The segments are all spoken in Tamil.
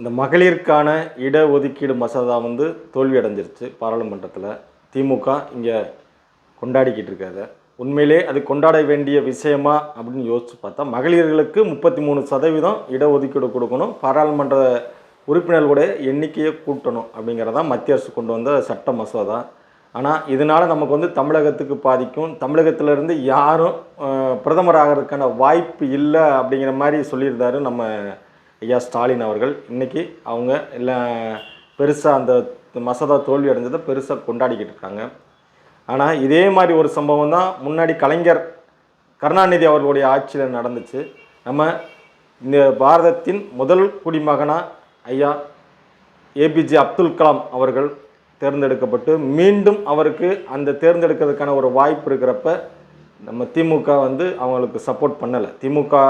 இந்த மகளிருக்கான இடஒதுக்கீடு மசோதா வந்து தோல்வி அடைஞ்சிருச்சு பாராளுமன்றத்தில். திமுக இங்கே கொண்டாடிக்கிட்டு இருக்காது. உண்மையிலே அது கொண்டாட வேண்டிய விஷயமா அப்படின்னு யோசித்து பார்த்தா, மகளிர்களுக்கு 33% இடஒதுக்கீடு கொடுக்கணும், பாராளுமன்ற உறுப்பினர்களுடைய எண்ணிக்கையை கூட்டணும் அப்படிங்கிறதான் மத்திய அரசு கொண்டு வந்த சட்ட மசோதா. ஆனால் இதனால் நமக்கு வந்து தமிழகத்துக்கு பாதிக்கும், தமிழகத்திலேருந்து யாரும் பிரதமர் ஆகிறதுக்கான வாய்ப்பு இல்லை அப்படிங்கிற மாதிரி சொல்லியிருந்தார் நம்ம ஐயா ஸ்டாலின் அவர்கள். இன்றைக்கி அவங்க எல்லாம் பெருசாக அந்த மசோதா தோல்வி அடைஞ்சதை பெருசாக கொண்டாடிக்கிட்டு இருக்காங்க. ஆனால் இதே மாதிரி ஒரு சம்பவம் தான் முன்னாடி கலைஞர் கருணாநிதி அவர்களுடைய ஆட்சியில் நடந்துச்சு. நம்ம இந்த பாரதத்தின் முதல் குடிமகனாக ஐயா ஏபிஜே அப்துல் கலாம் அவர்கள் தேர்ந்தெடுக்கப்பட்டு மீண்டும் அவருக்கு அந்த தேர்ந்தெடுக்கிறதுக்கான ஒரு வாய்ப்பு இருக்கிறப்ப நம்ம திமுக வந்து அவங்களுக்கு சப்போர்ட் பண்ணலை. திமுக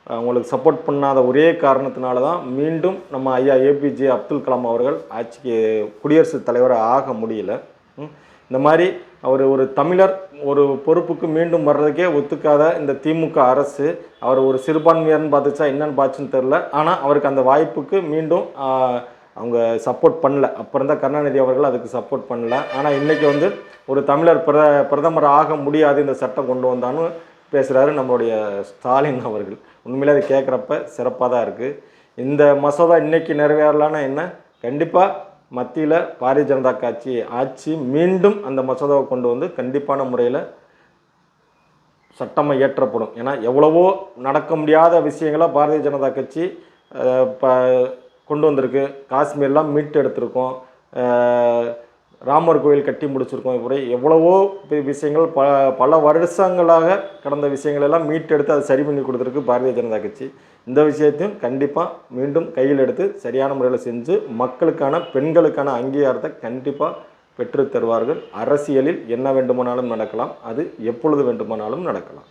அவங்களுக்கு சப்போர்ட் பண்ணாத ஒரே காரணத்தினால தான் மீண்டும் நம்ம ஐயா ஏபிஜே அப்துல் கலாம் அவர்கள் ஆட்சிக்கு குடியரசுத் தலைவராக ஆக முடியல. இந்த மாதிரி அவர் ஒரு தமிழர் ஒரு பொறுப்புக்கு மீண்டும் வர்றதுக்கே ஒத்துக்காத இந்த திமுக அரசு அவர் ஒரு சிறுபான்மையர்னு பார்த்துச்சா என்னன்னு பார்த்துன்னு தெரில. ஆனால் அவருக்கு அந்த வாய்ப்புக்கு மீண்டும் அவங்க சப்போர்ட் பண்ணல. அப்புறம் தான் கருணாநிதி அவர்கள் அதுக்கு சப்போர்ட் பண்ணல. ஆனால் இன்றைக்கி வந்து ஒரு தமிழர் பிரதமர் ஆக முடியாது இந்த சட்டம் கொண்டு வந்தான்னு பேசுகிறாரு நம்மளுடைய ஸ்டாலின் அவர்கள். உண்மையிலே அது கேட்குறப்ப சிறப்பாக தான் இருக்குது. இந்த மசோதா இன்றைக்கி நிறைவேறலான்னா என்ன, கண்டிப்பாக மத்தியில் பாரதிய ஜனதா கட்சி ஆட்சி மீண்டும் அந்த மசோதாவை கொண்டு வந்து கண்டிப்பான முறையில் சட்டமாக இயற்றப்படும். ஏன்னா எவ்வளவோ நடக்க முடியாத விஷயங்களாக பாரதிய ஜனதா கட்சி கொண்டு வந்திருக்கு. காஷ்மீர்லாம் மீட்டு எடுத்திருக்கோம், ராமர் கோயில் கட்டி முடிச்சிருக்கோம். இப்படி எவ்வளவோ விஷயங்கள் பல வருஷங்களாக கடந்த விஷயங்களெல்லாம் மீட்டெடுத்து அதை சரி பண்ணி கொடுத்துருக்கு பாரதிய ஜனதா கட்சி. இந்த விஷயத்தையும் கண்டிப்பாக மீண்டும் கையில் எடுத்து சரியான முறையில் செஞ்சு மக்களுக்கான பெண்களுக்கான அங்கீகாரத்தை கண்டிப்பாக பெற்று தருவார்கள். அரசியலில் என்ன வேண்டுமானாலும் நடக்கலாம், அது எப்பொழுது வேண்டுமானாலும் நடக்கலாம்.